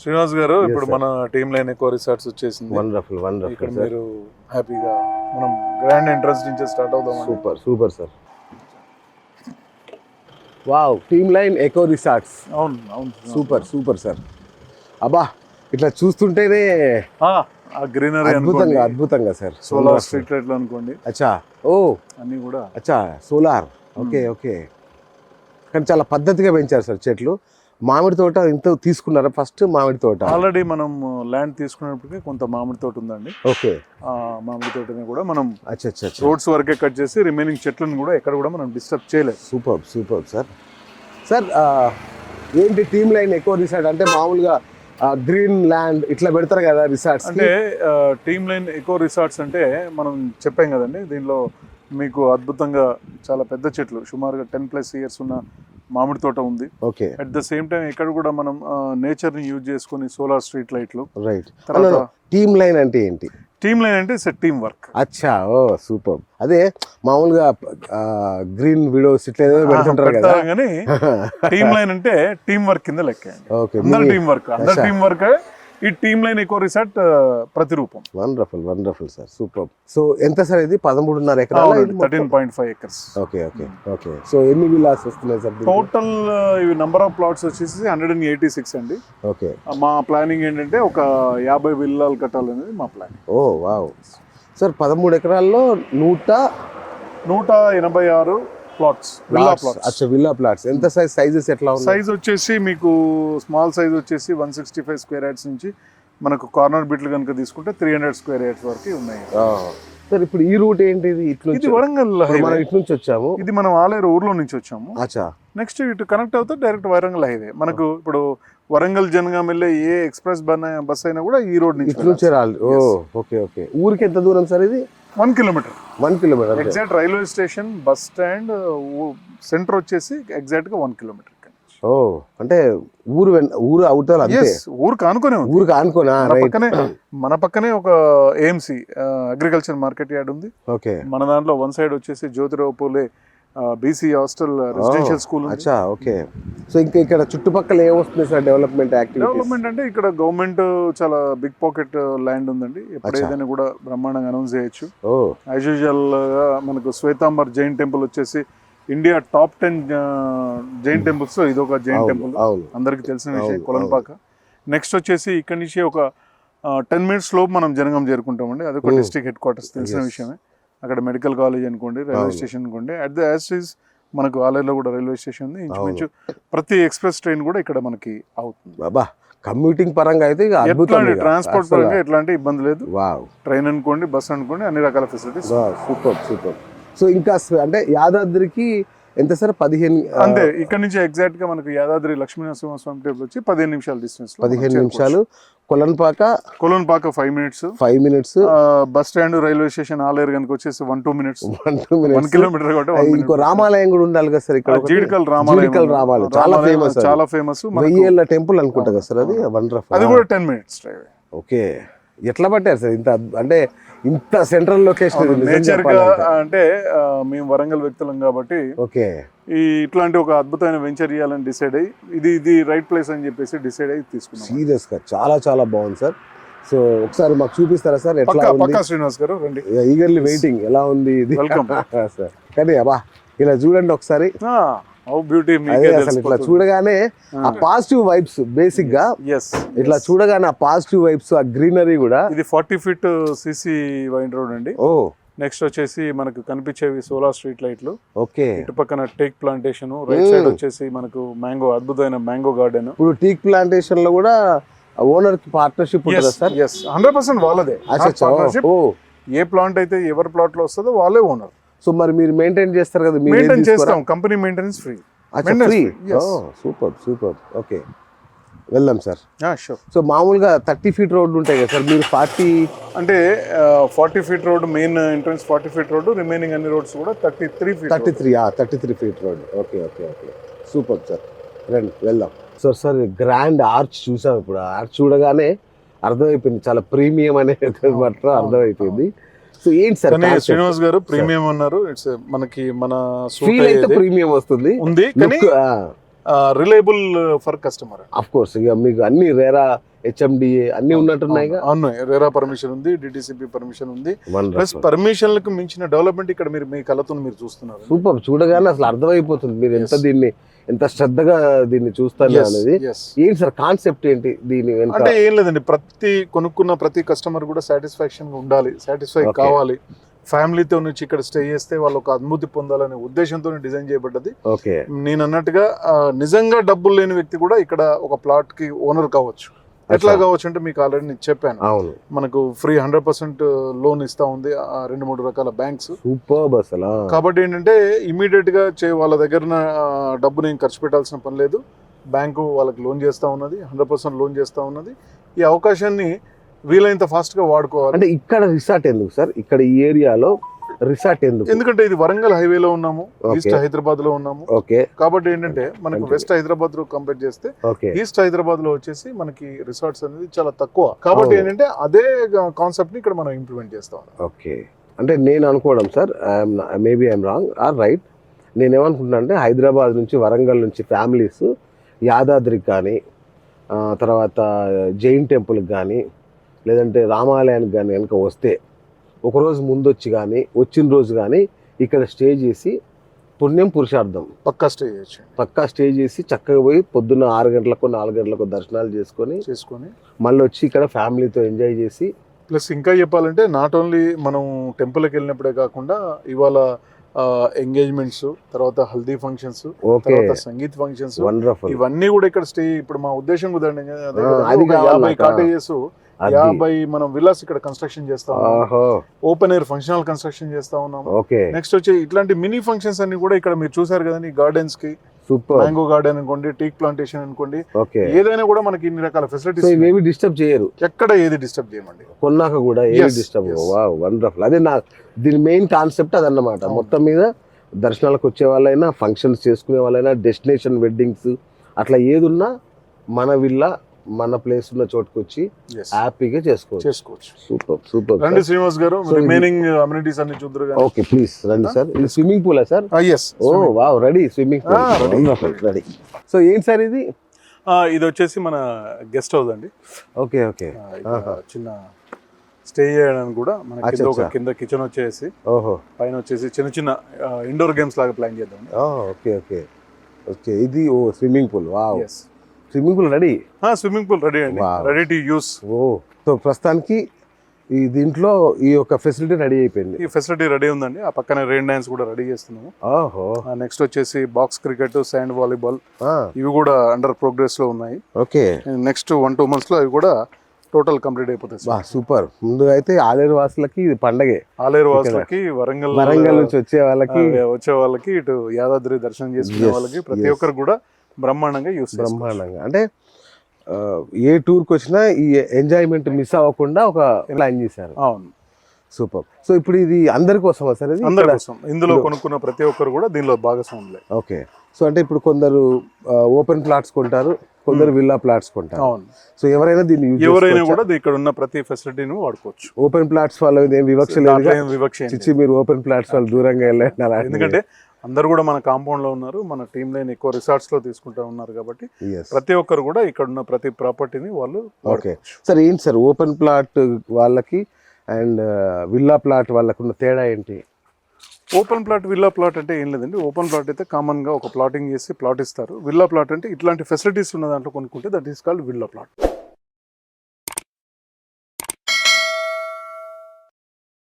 శ్రీనివాస్ గారు ఇప్పుడు మన team line ఎక్కువ రిసార్ట్స్ వచ్చేసింది. Wonderful wonderful. ఇక్కడ మీరు హ్యాపీగా మనం గ్రాండ్ ఎంట్రన్స్ నుంచి స్టార్ట్ అవుదాం. Super super sir. Wow, team line echo resorts. అవును అవును, సూపర్ సూపర్ సార్. అబ్బా, ఇట్లా చూస్తుంటేనే ఆ గ్రీనరీ అద్భుతంగా అద్భుతంగా సార్. సోలార్ స్ట్రీట్ లైట్లు అనుకోండి. అచ్చా, ఓ అన్ని కూడా అచ్చా సోలార్. Okay okay. కానీ చాలా పద్ధతిగా పెంచారు సార్ చెట్లు. మామిడి తోట ఇంత తీసుకున్నారా ఫస్ట్? మామిడి తోట ఆల్రెడీ మనం ల్యాండ్ తీసుకున్నప్పటికీ కొంత మామిడి తోట ఉందండి. ఓకే. ఆ మామిడి తోటని కూడా మనం అచ్చా రోడ్స్ వరకే కట్ చేసి రిమైనింగ్ చెట్లను కూడా ఎక్కడ కూడా మనం డిస్టర్బ్ చేయలేదు. Super super sir. సార్ ఏంటి టీమ్ లైన్ ఎకో రిసార్ట్ అంటే? మామూలుగా గ్రీన్ ల్యాండ్ ఇట్లా పెడతారు కదా రిసార్ట్స్ అంటే. టీమ్ లైన్ ఎకో రిసార్ట్స్ అంటే మనం చెప్పాం కదండి, దీనిలో మీకు అద్భుతంగా చాలా పెద్ద చెట్లు, సుమారుగా 10+ years ఉన్న మామిడి తోట ఉంది. Okay. At the same time ఇక్కడ కూడా మనం నేచర్ ని యూజ్ చేసుకుని సోలార్ స్ట్రీట్ లైట్లు. రైట్. టీమ్ లైన్ అంటే ఏంటి? టీమ్ లైన్ అంటే టీమ్ వర్క్. అచ్చా, ఓ సూపర్. అదే మామూలుగా గ్రీన్ విడోస్ ఇట్లా పెడుతుంటారు కదా, కానీ టీమ్ లైన్ అంటే టీమ్ వర్క్ కింద లెక్క. ఓకే, అందరు టీమ్ వర్క్ ఈ టీమ్ లైన్ ఎకో రిసార్ట్ ప్రతిరూపం. Wonderful wonderful sir, super. So ఎంత సార్ ఇది? 13.5 ఎకరాలు, 13.5 acres. Okay okay okay. So ఎన్ని విల్లాస్ వస్తున్నాయి సార్ టోటల్? ఇవి నంబర్ ఆఫ్ ప్లాట్స్ వచ్చేసి 186 అండి. ఓకే. మా ప్లానింగ్ ఏంటంటే ఒక 50 విల్లాలు కట్టాలనేది మా ప్లాన్. ఓ వావ్ సార్. 13 ఎకరాల్లో 186 ప్లాట్స్, విల్లా ప్లాట్స్. అచ్చా, విల్లా ప్లాట్స్. ఎంత సైజెస్ ఎట్లా ఉన్నాయి? సైజ్ వచ్చేసి మీకు స్మాల్ సైజ్ వచ్చేసి 165 square yards నుంచి మనకు కార్నర్ బిట్లు కనుక తీసుకుంటే 300 square yards వరకు ఉన్నాయి. సార్ ఇప్పుడు ఈ రూట్ ఏంటిది? ఇది వరంగల్. మనం ఇటు నుంచి వచ్చాము, ఇది మనం ఆలేరు ఊర్లో నుంచి వచ్చాము. అచ్చా. నెక్స్ట్ ఇటు కనెక్ట్ అవుతే డైరెక్ట్ వరంగల్ హైవే. మనకు ఇప్పుడు వరంగల్ జనగాం వెళ్ళే ఏ ఎక్స్ప్రెస్ బస్ అయినా కూడా ఈ రోడ్ నుంచి రాలి. ఓ ఓకే ఓకే. ఊరికి ఎంత దూరం సార్ ఇది? 1 kilometer. 1 kilometer. Exact railway station, bus stand, centre వచ్చేసి ఎగ్జాక్ట్ గా 1 kilometer. ఓ, అంటే ఊరు అవుతారు అంతే. ఊరికి ఆనుకునే ఉంది. ఊరికి ఆనుకోనా? మన పక్కనే ఒక AMC అగ్రికల్చర్ మార్కెట్ యార్డ్ ఉంది. ఓకే. మన దాంట్లో వన్ సైడ్ వచ్చేసి Jyotirao Phule BC hostel residential school. అచ్చా, ఓకే. సో ఇంకా ఇక్కడ చుట్టుపక్కల ఏమొస్తుంది సార్ డెవలప్మెంట్ యాక్టివిటీస్? డెవలప్మెంట్ అంటే ఇక్కడ గవర్నమెంట్ చాలా బిగ్ పాకెట్ ల్యాండ్ ఉందండి. ఎప్పుడు ఏదైనా కూడా బ్రహ్మాండంగా అనౌన్స్ చేయొచ్చు. యాజ్ యూజువల్ గా మనకు శ్వేతాంబర్ జైన్ టెంపుల్ వచ్చేసి ఇండియా టాప్ 10 జైన్ టెంపుల్స్ లో ఇది ఒక జైన్ టెంపుల్, అందరికి తెలిసిన విషయం. కొలన్పాక. నెక్స్ట్ వచ్చేసి ఇక్కడ నుంచి ఒక 10 minutes లోపు మనం జనగాం చేరుకుంటామండి. అది ఒక డిస్ట్రిక్ట్ హెడ్ క్వార్టర్స్, తెలిసిన విషయమే. అక్కడ మెడికల్ కాలేజ్ అనుకోండి, రైల్వే స్టేషన్ అనుకోండి. అట్ ద యాజ్ మనకు ఆలయంలో కూడా రైల్వే స్టేషన్ ఉంది. ఇంచుమించు ప్రతి ఎక్స్ప్రెస్ ట్రైన్ కూడా ఇక్కడ మనకి అవుతుంది. బాబా, కమ్యూటింగ్ పరంగా అయితే ట్రాన్స్పోర్ట్ పరంగా ఎట్లాంటి ఇబ్బంది లేదు. ట్రైన్ అనుకోండి, బస్ అనుకోండి, అన్ని రకాల ఫెసిలిటీస్. Super super. సో ఇంకా అంటే యాదాద్రికి ఎంత సార్? 15 అంతే. ఇక్కడ నుంచి ఎగ్జాక్ట్ గా మనకు యాదాద్రి లక్ష్మీనరసింహస్వామి టెంపుల్ వచ్చి 15 నిమిషాల డిస్టెన్స్, 15 నిమిషాలు. Kolanpaka 5 minutes. Bus stand, railway station, Aleru కనుక వచ్చేసి 1-2 minutes. 1 kilometer. ఇంకో రామాలయం కూడా ఉండాలి కదా సార్ ఇక్కడ? జీడికల్ రామాలయం చాలా ఫేమస్. 1000 ఏళ్ల టెంపుల్ అనుకుంటా కదా సార్ అది? వండర్ఫుల్. అది కూడా 10 minutes డ్రైవ్. ఓకే. ఎట్లా పట్టారు సార్ ఇంత, అంటే ఇంత సెంట్రల్ లొకేషన్? నేచర్ గా అంటే మేము వరంగల్ వ్యక్తులం కాబట్టి ఓకే, ఇట్లాంటి ఒక అద్భుతమైన వెంచర్ చేయాలని డిసైడ్ అయ్యి ఇది రైట్ ప్లేస్ అని చెప్పేసి డిసైడ్ అయ్యి తీసుకున్నాం. సీరియస్ గా చాలా చాలా బాగుంది సార్. సో ఒకసారి మాకు చూపిస్తారా సార్ ఎట్లా ఉంది? శ్రీనివాస్ గారు రండి. Eagerly waiting. ఎలా ఉంది ఇది? Welcome sir. కానీ అబ్బా, ఇలా చూడండి ఒకసారి. ఇట్లా చూడగానే ఆ పాజిటివ్ వైబ్స్, బేసిక్ గా ఇట్లా చూడగానే ఆ పాజిటివ్ వైబ్స్, ఆ గ్రీనరీ కూడా. ఇది 40 feet CC వైన్ రోడ్ అండి. ఓ. నెక్స్ట్ వచ్చేసి మనకు కనిపించేవి సోలార్ స్ట్రీట్ లైట్లు. ఓకే. ఇటు పక్కన టేక్ ప్లాంటేషన్, రైట్ సైడ్ వచ్చేసి మనకు మ్యాంగో, అద్భుతమైన మ్యాంగో గార్డెన్. ఇప్పుడు టేక్ ప్లాంటేషన్ లో కూడా ఓనర్ కి పార్ట్నర్షిప్ ఉంటుందా సార్? 100% వాళ్ళదే. ఏ ప్లాంట్ అయితే ఎవరి ప్లాట్ లో వస్తుందో వాళ్ళే ఓనర్. సో మరి మీరు మెయింటైన్ చేస్తారు కదా? మెయింటైన్ చేస్తాం, company maintenance free. Super super. Okay, వెళ్దాం సార్. షూర్. సో మామూలుగా 30 feet రోడ్లు ఉంటాయి కదా సార్, మీరు 40 అంటే 40 feet road, main entrance 40 feet road, remaining అన్ని రోడ్స్ కూడా 33 feet. 33 feet road. Okay okay okay, super sir. రండి వెళ్దాం. సో సార్ గ్రాండ్ ఆర్చ్ చూసాం. ఇప్పుడు ఆర్చ్ చూడగానే అర్థమైపోయింది, చాలా ప్రీమియం అనేది మాత్రం అర్థమైపోయింది. సో ఏంటి సార్ శ్రీనివాస్ గారు ప్రీమియం అన్నారు? ఇట్స్ మనకి మన ఫీల్ అయితే ప్రీమియం వస్తుంది, ఉంది కానీ reliable for customer. Of course. ఇక మీకు అన్ని రేరా హెచ్ఎండిఏ అన్ని ఉన్నట్టున్నాయిగా. అవును, రెరా పర్మిషన్ ఉంది, డిటిసిపి పర్మిషన్ ఉంది. Plus Wonderful. పర్మిషన్లకు మించిన డెవలప్మెంట్ ఇక్కడ మీరు మీ కళ్ళతో మీరు చూస్తున్నారు. సూపర్, చూడగానే అసలు అర్థమైపోతుంది మీరు ఎంత శ్రద్ధగా దీన్ని చూస్తారు Yes, అనేది. yes. ఏంటి సార్ కాన్సెప్ట్ ఏంటి దీని వెనుక? అంటే ఏం లేదండి, కొనుక్కున్న ప్రతి కస్టమర్ కూడా సాటిస్ఫాక్షన్ ఉండాలి, సాటిస్ఫై Okay. కావాలి. ఫ్యామిలీతో నుంచి ఇక్కడ స్టే చేస్తే వాళ్ళు ఒక అనుభూతి పొందాలనే ఉద్దేశంతో డిజైన్ చేయబడ్డది. ఓకే, నేను అన్నట్టుగా నిజంగా డబ్బులు లేని వ్యక్తి కూడా ఇక్కడ ఒక ప్లాట్ కి ఓనర్ కావచ్చు. ఎట్లా కావచ్చు అంటే మీకు ఆల్రెడీ నేను చెప్పాను, అవును, మనకు ఫ్రీ 100% లోన్ ఇస్తా ఉంది 2-3 రకాల బ్యాంక్స్. సూపర్ అసలు. కాబట్టి ఏంటంటే ఇమీడియట్ గా వాళ్ళ దగ్గర డబ్బు నేను ఖర్చు పెట్టాల్సిన పని లేదు. బ్యాంకు వాళ్ళకి లోన్ చేస్తా ఉన్నది, 100% లోన్ చేస్తా ఉన్నది. ఈ అవకాశాన్ని వీలైనంత ఫాస్ట్ గా వాడుకోవాలి. అంటే ఇక్కడ రిసార్ట్ ఎందుకు సార్, ఇక్కడ ఈ ఏరియాలో రిసార్ట్ ఎందుకు? ఎందుకంటే ఇది వరంగల్ హైవేలో ఉన్నాము, Okay. ఈస్ట్ హైదరాబాద్ లో ఉన్నాము. ఓకే, కాబట్టి ఏంటంటే మనకు వెస్ట్ హైదరాబాద్ లో కంపేర్ చేస్తే ఓకే, ఈస్ట్ హైదరాబాద్ లో వచ్చేసి మనకి రిసార్ట్స్ అనేది చాలా తక్కువ. కాబట్టి అవును. ఏంటంటే అదే కాన్సెప్ట్ ని ఇక్కడ మనం ఇంప్లిమెంట్ చేస్తాం. ఓకే. అంటే నేను అనుకోవడం sir, maybe I'm wrong or right, నేనేమనుకుంటున్నా అంటే హైదరాబాద్ నుంచి వరంగల్ నుంచి ఫ్యామిలీస్ యాదాద్రికి కానీ తర్వాత జైన్ టెంపుల్కి కానీ లేదంటే రామాలయానికి కానీ కనుక వస్తే ఒకరోజు ముందు వచ్చి కానీ వచ్చిన రోజు కానీ ఇక్కడ స్టే చేసి పుణ్యం పురుషార్థం పక్కా స్టే చేయొచ్చు, పక్కా స్టే చేసి చక్కగా పోయి పొద్దున్న 6 గంటలకు 4 గంటలకు దర్శనాలు చేసుకొని మళ్ళీ వచ్చి ఇక్కడ ఫ్యామిలీతో ఎంజాయ్ చేసి. ప్లస్ ఇంకా చెప్పాలంటే నాట్ ఓన్లీ మనం టెంపుల్కి వెళ్ళినప్పుడే కాకుండా ఇవాళ ఎంగేజ్మెంట్స్, తర్వాత హల్దీ ఫంక్షన్స్, తర్వాత సంగీత్ ఫంక్షన్స్, వండర్ఫుల్, ఇవన్నీ కూడా ఇక్కడ స్టే. ఇప్పుడు మా ఉద్దేశం కుదండి, అది 50 కాటేజెస్ 50 మనం విల్లాస్ ఇక్కడ కన్స్ట్రక్షన్ చేస్తా ఉన్నాం. Open air function hall construction చేస్తా ఉన్నాం. నెక్స్ట్ వచ్చి ఇట్లాంటి మినీ ఫంక్షన్స్ అన్ని కూడా ఇక్కడ మీరు చూసారు కదండి. గార్డెన్స్ కి సూపర్, మ్యాంగో గార్డెన్ అనుకోండి, టీక్ ప్లాంటేషన్ అనుకోండి, ఏదైనా కూడా మనకి ఇన్ని రకాల ఫెసిలిటీస్, ఏమి డిస్టర్బ్ చేయరు, ఎక్కడ ఏది డిస్టర్బ్ చేయమండి, కొన్నాక కూడా ఏమి డిస్టర్బ్. Wow, wonderful. అదే దీని మెయిన్ కాన్సెప్ట్ అదన్నమాట. మొత్తం మీద దర్శనాలకు వచ్చే వాళ్ళైనా, ఫంక్షన్స్ చేసుకునే వాళ్ళైనా, డెస్టినేషన్ వెడ్డింగ్స్ అట్లా ఏదున్నా మన విల్లా మన ప్లేస్ ఉన్న చోటుకు వచ్చి హ్యాపీగా చేసుకోవచ్చు. Super super. రండి శ్రీనివాస్ గారు, రిమైనింగ్ అమ్యూనిటీస్ అన్ని చూద్దరు. ఓకే, ప్లీజ్ రండి సార్. ఇది స్విమ్మింగ్ పూలా sir? yes. Oh wow, ready swimming pool ready. So ఏంటి సార్ ఇది? ఇది వచ్చేసి మన గెస్ట్ హౌస్ అండి. ఓకే ఓకే, చిన్న స్టే చేయడానికి కూడా మన కింద ఒక కింద కిచెన్ వచ్చేసి, ఓహో, పైన వచ్చేసి చిన్న చిన్న ఇండోర్ గేమ్స్ లాగా ప్లాన్ చేద్దాం. ఓకే ఓకే ఓకే, ఇది oh swimming pool. Wow, swimming pool ready. Swimming pool ready అండి, ready to use. Oh, so ప్రస్తుతానికి ఈ దీంట్లో ఈ యొక్క ఫెసిలిటీ రెడీ అయిపోయింది. ఈ ఫెసిలిటీ రెడీ ఉందండి. ఆ పక్కన రెయిన్ డాన్స్ కూడా రెడీ చేస్తున్నాము. ఓహో. నెక్స్ట్ వచ్చేసి బాక్స్ క్రికెట్, శాండ్ వాలీబాల్, ఇవి కూడా అండర్ ప్రోగ్రెస్ లో ఉన్నాయి. ఓకే, నెక్స్ట్ 1-2 months లో అవి కూడా టోటల్ కంప్లీట్ అయిపోతాయి. సూపర్. ముందు అయితే ఆలేరు వాసులకి ఇది పండగే. ఆలేరు వాసులకి, వరంగల్ నుంచి వచ్చే వాళ్ళకి, ఇటు యాదాద్రి దర్శనం చేసుకునే వాళ్ళకి, ప్రతి ఒక్కరు కూడా బ్రహ్మాండంగా బ్రహ్మాండంగా. అంటే ఏ టూర్కి వచ్చినా ఈ ఎంజాయ్మెంట్ మిస్ అవ్వకుండా ఒక ప్లాన్ చేశారు. అవును, సూపర్. సో ఇప్పుడు ఇది అందరి కోసమా సార్? ఇది అందరి కోసం. ఇందులో కొనుక్కున్న ప్రతి ఒక్కరు కూడా దీనిలో భాగస్వాములే. ఓకే. సో అంటే ఇప్పుడు కొందరు ఓపెన్ ప్లాట్స్ కొంటారు, కొందరు విల్లా ప్లాట్స్ కొంటారు. అవును. సో ఎవరైనా కూడా ఇక్కడ ఉన్న ప్రతి ఫెసిలిటీని వాడుకోవచ్చు. ఓపెన్ ప్లాట్స్ వాళ్ళు వివక్ష లేదు, మీరు ఓపెన్ ప్లాట్స్ వాళ్ళు దూరంగా వెళ్ళారు. ఎందుకంటే అందరు కూడా మన కాంపౌండ్ లో ఉన్నారు, మన టీమ్ లైన్ ఎక్కువ రిసార్ట్స్ లో తీసుకుంటా ఉన్నారు. కాబట్టి ప్రతి ఒక్కరు కూడా ఇక్కడ ఉన్న ప్రతి ప్రాపర్టీని వాళ్ళు. ఓకే సార్, ఏంటి సార్ ఓపెన్ ప్లాట్ వాళ్ళకి అండ్ విల్లా ప్లాట్ వాళ్ళకు ఉన్న తేడా ఏంటి? ఓపెన్ ప్లాట్, విల్లా ప్లాట్ అంటే ఏం లేదండి. ఓపెన్ ప్లాట్ అయితే కామన్ గా ఒక ప్లాటింగ్ చేసి ప్లాట్ ఇస్తారు. విల్లా ప్లాట్ అంటే ఇట్లాంటి ఫెసిలిటీస్ ఉన్న దాంట్లో కొనుక్కుంటే that is called villa plot.